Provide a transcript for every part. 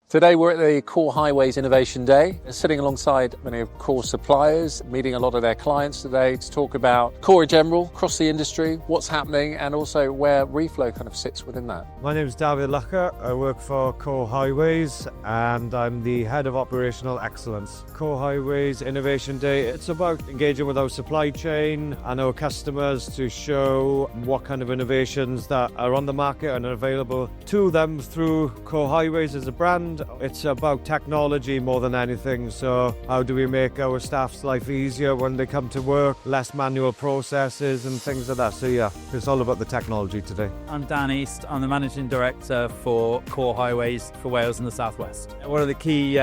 Today we're at the Core Highways Innovation Day, sitting alongside many of Core suppliers, meeting a lot of their clients today to talk about Core in general, across the industry, what's happening, and also where Reflow kind of sits within that. My name is David Lucker. I work for Core Highways and I'm the Head of Operational Excellence. Core Highways Innovation Day, it's about engaging with our supply chain and our customers to show what kind of innovations that are on the market and are available to them through Core Highways as a brand. It's about technology more than anything. So how do we make our staff's life easier when they come to work, less manual processes and things like that. So yeah, it's all about the technology today. I'm Dan East. I'm the Managing Director for Core Highways for Wales and the South West. One of the key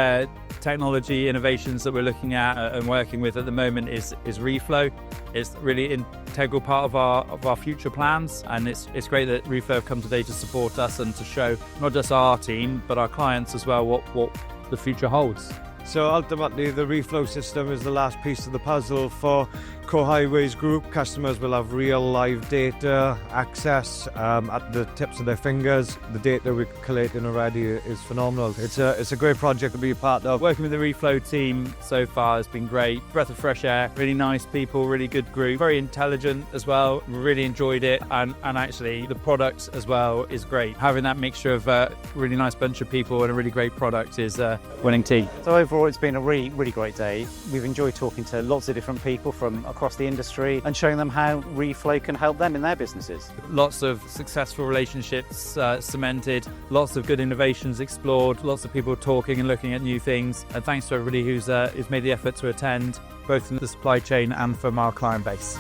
technology innovations that we're looking at and working with at the moment is Reflow. It's really an integral part of our future plans, and it's great that Reflow have come today to support us and to show not just our team but our clients as well what the future holds. So ultimately the Reflow system is the last piece of the puzzle for Core Highways Group. Customers will have real live data access at the tips of their fingers. The data we're collating already is phenomenal. It's a great project to be a part of. Working with the Reflow team so far has been great. Breath of fresh air, really nice people, really good group, very intelligent as well. Really enjoyed it, and actually the product as well is great. Having that mixture of a really nice bunch of people and a really great product is a winning team. So overall it's been a really great day. We've enjoyed talking to lots of different people from across the industry and showing them how Reflow can help them in their businesses. Lots of successful relationships cemented, lots of good innovations explored, lots of people talking and looking at new things, and thanks to everybody who's made the effort to attend, both in the supply chain and from our client base.